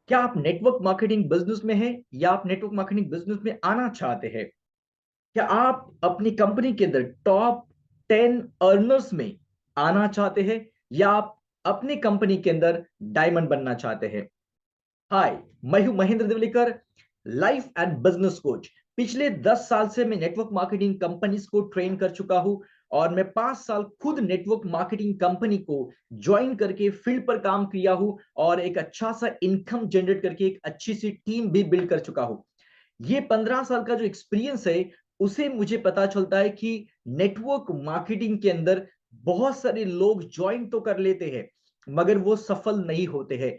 क्या आप network marketing business में हैं या आप नेटवर्क मार्केटिंग बिजनेस में आना चाहते हैं? क्या आप अपनी कंपनी के अंदर टॉप 10 अर्नर्स में आना चाहते हैं या आप अपनी कंपनी के अंदर डायमंड बनना चाहते हैं? हाय, मैं हूं Mahendra Devlikar, life and business coach. पिछले 10 साल से मैं नेटवर्क मार्केटिंग कंपनीज को ट्रेन कर चुका हूं और मैं 5 साल खुद नेटवर्क मार्केटिंग कंपनी को ज्वाइन करके फील्ड पर काम किया हूं और एक अच्छा सा इनकम जनरेट करके एक अच्छी सी टीम भी बिल्ड कर चुका हूं। ये 15 साल का जो एक्सपीरियंस है, उसे मुझे पता चलता है कि नेटवर्क मार्केटिंग के अंदर बहुत सारे लोग ज्वाइन तो कर लेते हैं, मगर वो सफल नहीं होते हैं।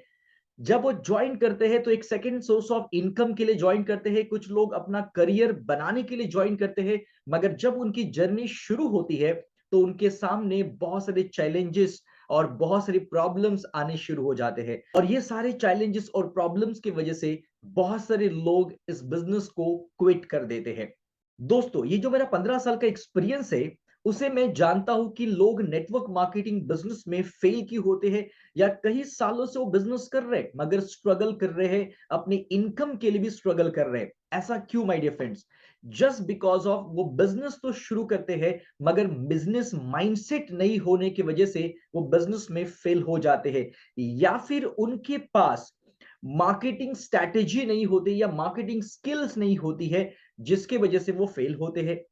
जब वो ज्वाइन करते हैं तो एक सेकंड सोर्स ऑफ इनकम के लिए ज्वाइन करते हैं, कुछ लोग अपना करियर बनाने के लिए ज्वाइन करते हैं, मगर जब उनकी जर्नी शुरू होती है तो उनके सामने बहुत सारे चैलेंजेस और बहुत सारी प्रॉब्लम्स आने शुरू हो जाते हैं और ये सारे चैलेंजेस और प्रॉब्लम्स की वजह से बहुत सारे लोग इस बिजनेस को क्विट कर देते हैं। दोस्तों, ये जो मेरा 15 साल का एक्सपीरियंस है, उसे मैं जानता हूं कि लोग नेटवर्क मार्केटिंग बिजनेस में फेल क्यों होते हैं या कई सालों से वो बिजनेस कर रहे हैं मगर स्ट्रगल कर रहे हैं, अपनी इनकम के लिए भी स्ट्रगल कर रहे हैं। ऐसा क्यों my dear friends? Just because of वो बिजनेस तो शुरू करते हैं मगर बिजनेस माइंडसेट नहीं होने की वजह से वो बिजनेस में फेल हो जाते हैं, या फिर उनके पास मार्केटिंग स्ट्रैटेजी नहीं होती या मार्केटिंग स्किल्स नहीं होती है, जिसकी वजह से वो फेल होते हैं।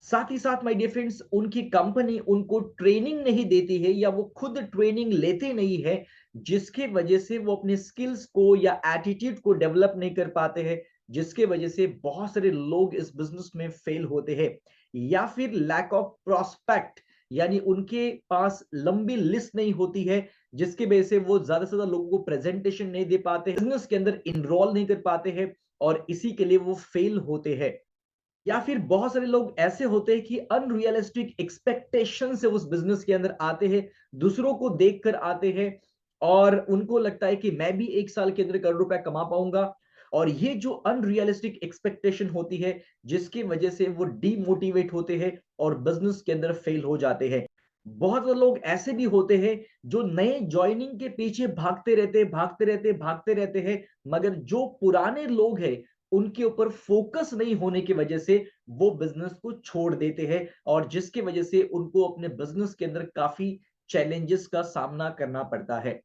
साथ ही साथ माय डियर फ्रेंड्स, उनकी कंपनी उनको ट्रेनिंग नहीं देती है या वो खुद ट्रेनिंग लेते नहीं है, जिसके वजह से वो अपने स्किल्स को या एटीट्यूड को डेवलप नहीं कर पाते हैं, जिसके वजह से बहुत सारे लोग इस बिजनेस में फेल होते हैं। या फिर लैक ऑफ प्रोस्पेक्ट, यानी उनके पास लंबी लिस्ट नहीं होती है, जिसकी वजह से वो ज्यादा से ज्यादा लोगों को प्रेजेंटेशन नहीं दे पाते, बिजनेस के अंदर इनरोल नहीं कर पाते हैं और इसी के लिए वो फेल होते हैं। या फिर बहुत सारे लोग ऐसे होते हैं कि अनरियलिस्टिक एक्सपेक्टेशन से उस बिजनेस के अंदर आते हैं, दूसरों को देखकर आते हैं और उनको लगता है कि मैं भी 1 साल के अंदर करोड़ रुपए कमा पाऊंगा। और ये जो अनरियलिस्टिक एक्सपेक्टेशन होती है, जिसकी वजह से वो डीमोटिवेट होते हैं और बिजनेस के अंदर फेल हो जाते हैं। बहुत सारे लोग ऐसे भी होते हैं जो नए ज्वाइनिंग के पीछे भागते रहते हैं, मगर जो पुराने लोग हैं उनके ऊपर फोकस नहीं होने की वजह से वो बिजनेस को छोड़ देते हैं और जिसकी वजह से उनको अपने बिजनेस के अंदर काफी चैलेंजेस का सामना करना पड़ता है।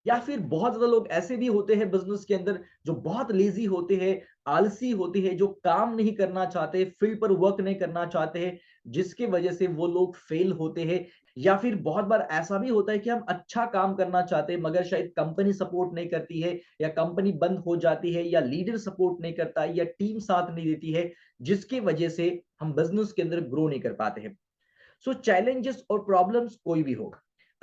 या फिर बहुत ज्यादा लोग ऐसे भी होते हैं बिजनेस के अंदर जो बहुत लेजी होते हैं, आलसी होते हैं, जो काम नहीं करना चाहते, फील्ड पर वर्क नहीं करना चाहते हैं, जिसकी वजह से वो लोग फेल होते हैं। या फिर बहुत बार ऐसा भी होता है कि हम अच्छा काम करना चाहते हैं मगर शायद कंपनी सपोर्ट नहीं करती है या कंपनी बंद हो जाती है या लीडर सपोर्ट नहीं करता है या टीम साथ नहीं देती है, जिसकी वजह से हम बिजनेस के अंदर ग्रो नहीं कर पाते हैं। सो चैलेंजेस और प्रॉब्लम्स कोई भी हो,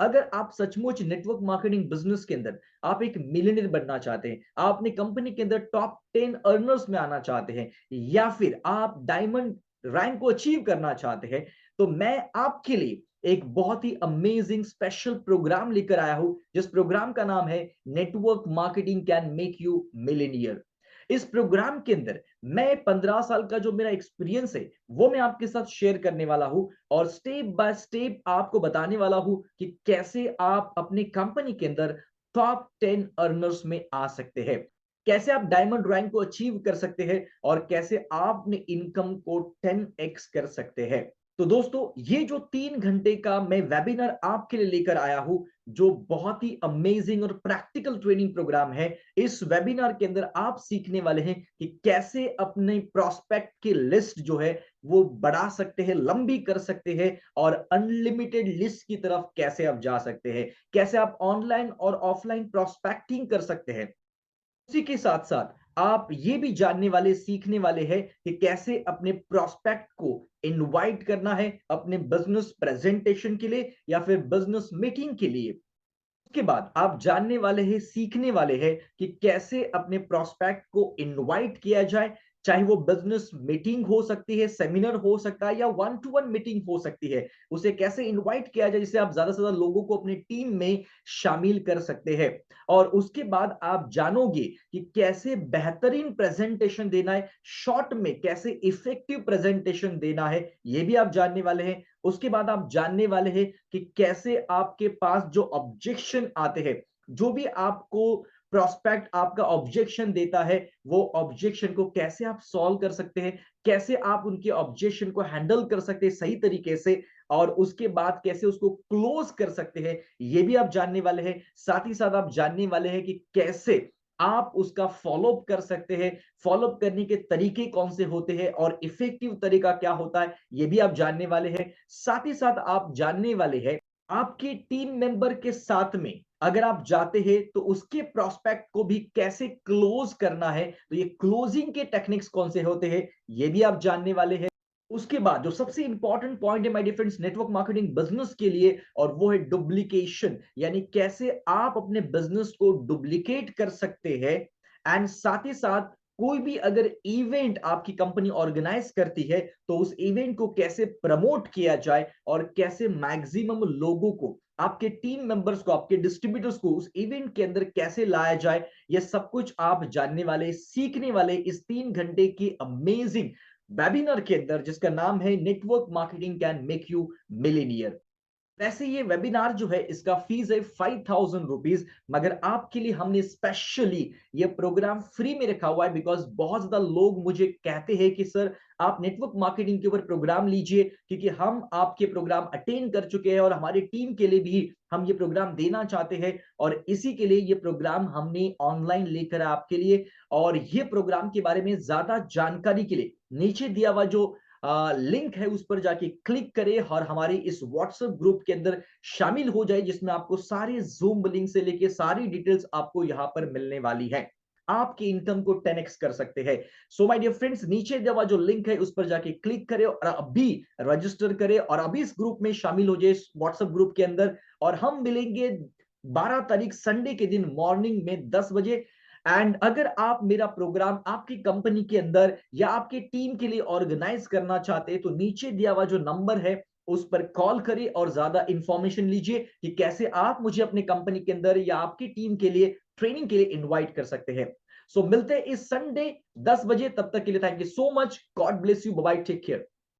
अगर आप सचमुच नेटवर्क मार्केटिंग बिजनेस के अंदर आप एक मिलियनर बनना चाहते हैं, आप अपनी कंपनी के अंदर टॉप 10 अर्नर्स में आना चाहते हैं या फिर आप डायमंड रैंक को अचीव करना चाहते हैं, तो मैं आपके लिए एक बहुत ही अमेजिंग स्पेशल प्रोग्राम लेकर आया हूं, जिस प्रोग्राम का नाम है network marketing can make you millionaire. इस प्रोग्राम के अंदर मैं 15 साल का जो मेरा एक्सपीरियंस है वो मैं आपके साथ शेयर करने वाला हूं और स्टेप बाय स्टेप आपको बताने वाला हूं कि कैसे आप अपनी कंपनी के अंदर टॉप 10 अर्नर्स में आ सकते हैं, कैसे आप डायमंड रैंक को अचीव कर सकते हैं और कैसे आप अपने इनकम को 10x कर सकते हैं। तो दोस्तों, ये जो 3 घंटे का मैं वेबिनार आपके लिए लेकर आया हूं, जो बहुत ही अमेजिंग और प्रैक्टिकल ट्रेनिंग प्रोग्राम है, इस वेबिनार के अंदर आप सीखने वाले हैं कि कैसे अपने प्रोस्पेक्ट की लिस्ट जो है वो बढ़ा सकते हैं, लंबी कर सकते हैं और अनलिमिटेड लिस्ट की तरफ कैसे आप जा सकते हैं, कैसे आप ऑनलाइन और ऑफलाइन प्रोस्पेक्टिंग कर सकते हैं। उसी के साथ साथ आप ये भी जानने वाले, सीखने वाले हैं कि कैसे अपने प्रोस्पेक्ट को इनवाइट करना है अपने बिजनेस प्रेजेंटेशन के लिए या फिर बिजनेस मीटिंग के लिए। उसके बाद आप जानने वाले हैं, सीखने वाले हैं कि कैसे अपने प्रोस्पेक्ट को इनवाइट किया जाए, चाहे वो बिजनेस मीटिंग हो सकती है, सेमिनार हो सकता है या वन टू वन मीटिंग हो सकती है, उसे कैसे इनवाइट किया जाए जिससे आप ज्यादा से ज्यादा लोगों को अपनी टीम में शामिल कर सकते हैं। और उसके बाद आप जानोगे कि कैसे बेहतरीन प्रेजेंटेशन देना है, शॉर्ट में कैसे इफेक्टिव प्रेजेंटेशन देना है, ये भी आप जानने वाले हैं। उसके बाद आप जानने वाले हैं कि कैसे आपके पास जो ऑब्जेक्शन आते हैं, जो भी आपको प्रोस्पेक्ट आपका ऑब्जेक्शन देता है, वो ऑब्जेक्शन को कैसे आप सॉल्व कर सकते हैं, कैसे आप उनके ऑब्जेक्शन को हैंडल कर सकते हैं सही तरीके से, और उसके बाद कैसे उसको क्लोज कर सकते हैं, ये भी आप जानने वाले हैं। साथ ही साथ आप जानने वाले हैं कि कैसे आप उसका फॉलोअप कर सकते हैं, फॉलोअप करने के तरीके कौन से होते हैं और इफेक्टिव तरीका क्या होता है, ये भी आप जानने वाले हैं। साथ ही साथ आप जानने वाले हैं आपके टीम मेंबर के साथ में अगर आप जाते हैं तो उसके प्रोस्पेक्ट को भी कैसे क्लोज करना है, तो ये क्लोजिंग के टेक्निक्स कौन से होते हैं, ये भी आप जानने वाले हैं। उसके बाद जो सबसे इंपॉर्टेंट पॉइंट है my dear friends network marketing business के लिए, और वो है डुप्लीकेशन, यानी कैसे आप अपने बिजनेस को डुप्लीकेट कर सकते हैं। एंड साथ ही साथ कोई भी अगर इवेंट आपकी कंपनी ऑर्गेनाइज करती है तो उस इवेंट को कैसे प्रमोट किया जाए और कैसे मैक्सिमम लोगों को, आपके टीम मेंबर्स को, आपके डिस्ट्रीब्यूटर्स को उस इवेंट के अंदर कैसे लाया जाए, ये सब कुछ आप जानने वाले, सीखने वाले इस 3 घंटे की अमेजिंग वेबिनार के अंदर, जिसका नाम है network marketing can make you millionaire. वैसे ये वेबिनार जो है इसका फीस है 5000 रुपीज, मगर आपके लिए हमने स्पेशली ये प्रोग्राम फ्री में रखा हुआ है, बिकॉज बहुत ज्यादा लोग मुझे कहते हैं कि सर आप नेटवर्क मार्केटिंग के ऊपर प्रोग्राम लीजिए, क्योंकि हम आपके प्रोग्राम अटेंड कर चुके हैं और हमारी टीम के लिए भी हम ये प्रोग्राम देना चाहते हैं, और इसी के लिए ये प्रोग्राम हमने ऑनलाइन लेकर आपके लिए। और ये प्रोग्राम के बारे में ज्यादा जानकारी के लिए नीचे दिया हुआ जो लिंक है उस पर जाके क्लिक करें और हमारे इस व्हाट्सएप ग्रुप के अंदर शामिल हो जाए, जिसमें आपको सारे जूम लिंक से लेके सारी डिटेल्स आपको यहां पर मिलने वाली है। आपकी इनकम को 10x कर सकते हैं। सो माय डियर फ्रेंड्स, नीचे दिया हुआ जो लिंक है उस पर जाके क्लिक करें और अभी रजिस्टर करें और अभी इस ग्रुप में शामिल हो जाए, इस व्हाट्सएप ग्रुप के अंदर। और हम मिलेंगे 12 तारीख संडे के दिन मॉर्निंग में 10 बजे। एंड अगर आप मेरा प्रोग्राम आपकी कंपनी के अंदर या आपकी टीम के लिए ऑर्गेनाइज करना चाहते हैं तो नीचे दिया हुआ जो नंबर है उस पर कॉल करिए और ज्यादा इंफॉर्मेशन लीजिए कि कैसे आप मुझे अपनी कंपनी के अंदर या आपकी टीम के लिए ट्रेनिंग के लिए इनवाइट कर सकते हैं। सो मिलते हैं इस संडे 10 बजे, तब तक के लिए thank you so much, God bless you, bye, take care.